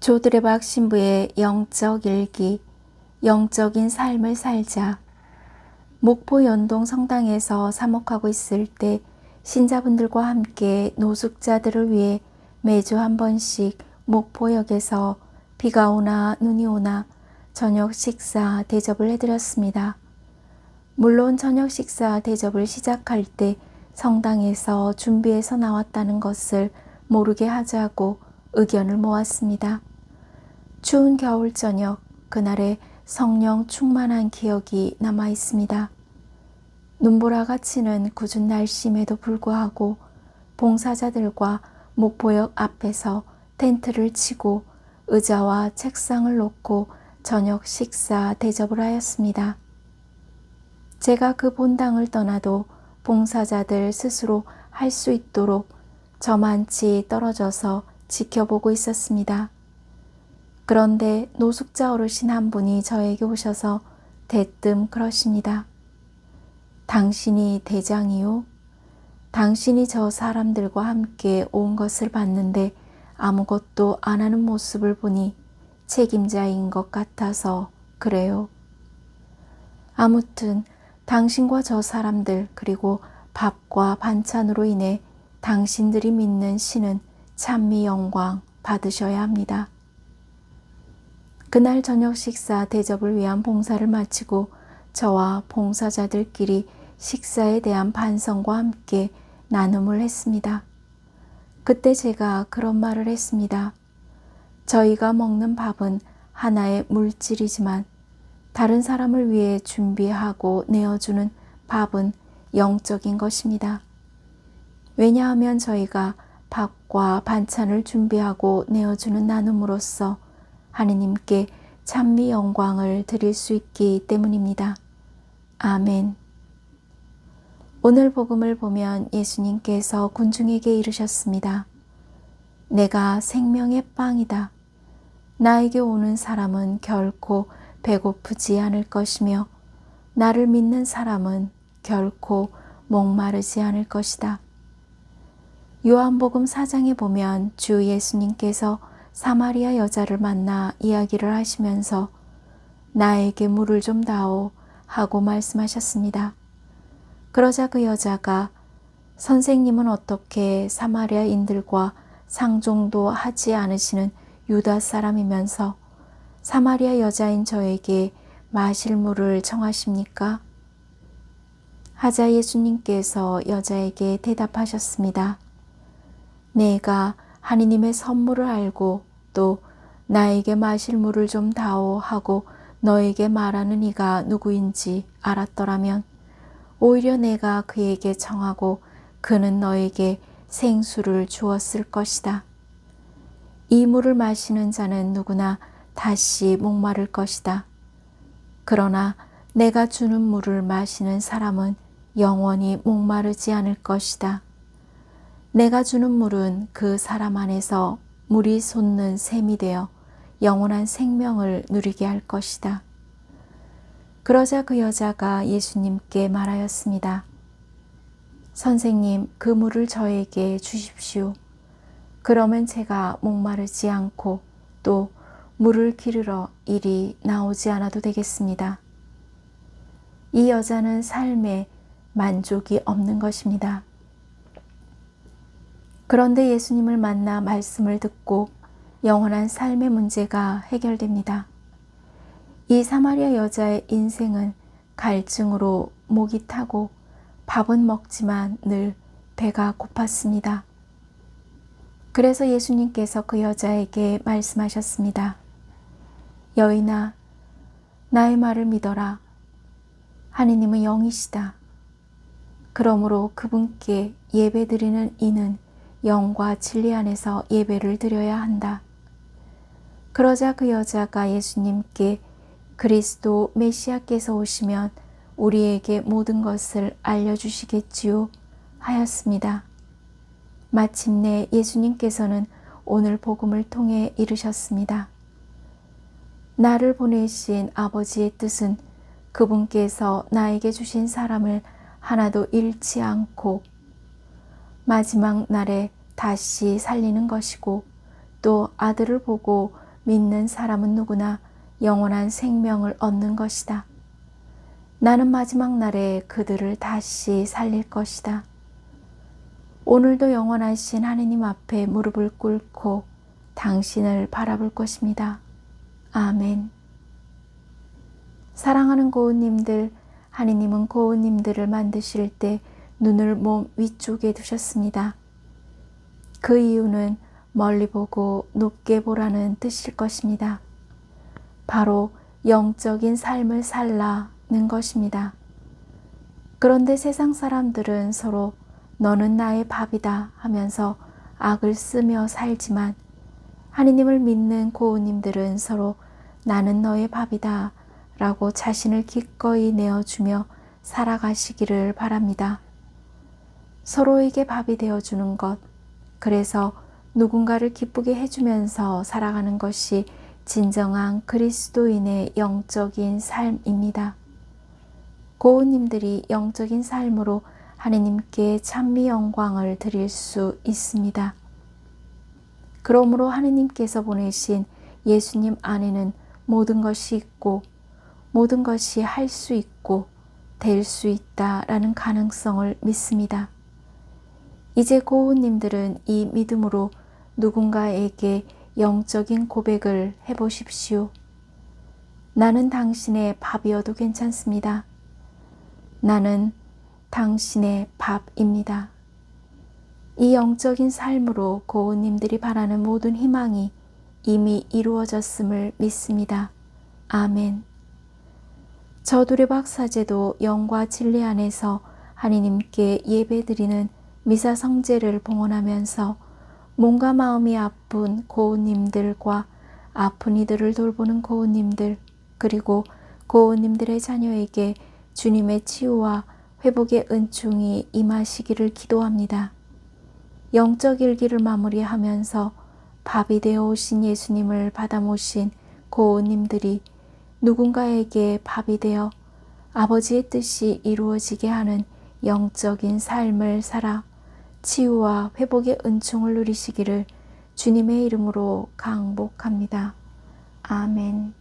조드레박 신부의 영적 일기, 영적인 삶을 살자. 목포 연동 성당에서 사목하고 있을 때 신자분들과 함께 노숙자들을 위해 매주 한 번씩 목포역에서 비가 오나 눈이 오나 저녁 식사 대접을 해드렸습니다. 물론 저녁 식사 대접을 시작할 때 성당에서 준비해서 나왔다는 것을 모르게 하자고 의견을 모았습니다. 추운 겨울 저녁, 그날의 성령 충만한 기억이 남아 있습니다. 눈보라가 치는 궂은 날씨임에도 불구하고 봉사자들과 목포역 앞에서 텐트를 치고 의자와 책상을 놓고 저녁 식사 대접을 하였습니다. 제가 그 본당을 떠나도 봉사자들 스스로 할 수 있도록 저만치 떨어져서 지켜보고 있었습니다. 그런데 노숙자 어르신 한 분이 저에게 오셔서 대뜸 그러십니다. 당신이 대장이요? 당신이 저 사람들과 함께 온 것을 봤는데 아무것도 안 하는 모습을 보니 책임자인 것 같아서 그래요. 아무튼 당신과 저 사람들 그리고 밥과 반찬으로 인해 당신들이 믿는 신은 찬미 영광 받으셔야 합니다. 그날 저녁 식사 대접을 위한 봉사를 마치고 저와 봉사자들끼리 식사에 대한 반성과 함께 나눔을 했습니다. 그때 제가 그런 말을 했습니다. 저희가 먹는 밥은 하나의 물질이지만 다른 사람을 위해 준비하고 내어주는 밥은 영적인 것입니다. 왜냐하면 저희가 밥과 반찬을 준비하고 내어주는 나눔으로써 하느님께 찬미 영광을 드릴 수 있기 때문입니다. 아멘. 오늘 복음을 보면 예수님께서 군중에게 이르셨습니다. 내가 생명의 빵이다. 나에게 오는 사람은 결코 배고프지 않을 것이며 나를 믿는 사람은 결코 목마르지 않을 것이다. 요한복음 4장에 보면 주 예수님께서 사마리아 여자를 만나 이야기를 하시면서 나에게 물을 좀 다오 하고 말씀하셨습니다. 그러자 그 여자가 선생님은 어떻게 사마리아인들과 상종도 하지 않으시는 유다 사람이면서 사마리아 여자인 저에게 마실 물을 청하십니까? 하자 예수님께서 여자에게 대답하셨습니다. 내가 하느님의 선물을 알고 또 나에게 마실 물을 좀 다오 하고 너에게 말하는 이가 누구인지 알았더라면 오히려 내가 그에게 청하고 그는 너에게 생수를 주었을 것이다. 이 물을 마시는 자는 누구나 다시 목마를 것이다. 그러나 내가 주는 물을 마시는 사람은 영원히 목마르지 않을 것이다. 내가 주는 물은 그 사람 안에서 물이 솟는 샘이 되어 영원한 생명을 누리게 할 것이다. 그러자 그 여자가 예수님께 말하였습니다. 선생님, 그 물을 저에게 주십시오. 그러면 제가 목마르지 않고 또 물을 기르러 이리 나오지 않아도 되겠습니다. 이 여자는 삶에 만족이 없는 것입니다. 그런데 예수님을 만나 말씀을 듣고 영원한 삶의 문제가 해결됩니다. 이 사마리아 여자의 인생은 갈증으로 목이 타고 밥은 먹지만 늘 배가 고팠습니다. 그래서 예수님께서 그 여자에게 말씀하셨습니다. 여인아, 나의 말을 믿어라. 하느님은 영이시다. 그러므로 그분께 예배드리는 이는 영과 진리 안에서 예배를 드려야 한다. 그러자 그 여자가 예수님께 그리스도 메시아께서 오시면 우리에게 모든 것을 알려주시겠지요 하였습니다. 마침내 예수님께서는 오늘 복음을 통해 이르셨습니다. 나를 보내신 아버지의 뜻은 그분께서 나에게 주신 사람을 하나도 잃지 않고 마지막 날에 다시 살리는 것이고 또 아들을 보고 믿는 사람은 누구나 영원한 생명을 얻는 것이다. 나는 마지막 날에 그들을 다시 살릴 것이다. 오늘도 영원하신 하느님 앞에 무릎을 꿇고 당신을 바라볼 것입니다. 아멘. 사랑하는 고은님들, 하느님은 고은님들을 만드실 때 눈을 몸 위쪽에 두셨습니다. 그 이유는 멀리 보고 높게 보라는 뜻일 것입니다. 바로 영적인 삶을 살라는 것입니다. 그런데 세상 사람들은 서로 너는 나의 밥이다 하면서 악을 쓰며 살지만 하느님을 믿는 고은님들은 서로 나는 너의 밥이다 라고 자신을 기꺼이 내어주며 살아가시기를 바랍니다. 서로에게 밥이 되어주는 것, 그래서 누군가를 기쁘게 해주면서 살아가는 것이 진정한 그리스도인의 영적인 삶입니다. 고은님들이 영적인 삶으로 하느님께 찬미 영광을 드릴 수 있습니다. 그러므로 하느님께서 보내신 예수님 안에는 모든 것이 있고 모든 것이 할 수 있고 될 수 있다라는 가능성을 믿습니다. 이제 고은님들은 이 믿음으로 누군가에게 영적인 고백을 해보십시오. 나는 당신의 밥이어도 괜찮습니다. 나는 당신의 밥입니다. 이 영적인 삶으로 고은님들이 바라는 모든 희망이 이미 이루어졌음을 믿습니다. 아멘. 저두레 박사제도 영과 진리 안에서 하느님께 예배드리는 미사 성제를 봉헌하면서 몸과 마음이 아픈 고은님들과 아픈 이들을 돌보는 고은님들, 그리고 고은님들의 자녀에게 주님의 치유와 회복의 은총이 임하시기를 기도합니다. 영적 일기를 마무리하면서 밥이 되어 오신 예수님을 받아 모신 고은님들이 누군가에게 밥이 되어 아버지의 뜻이 이루어지게 하는 영적인 삶을 살아 치유와 회복의 은총을 누리시기를 주님의 이름으로 강복합니다. 아멘.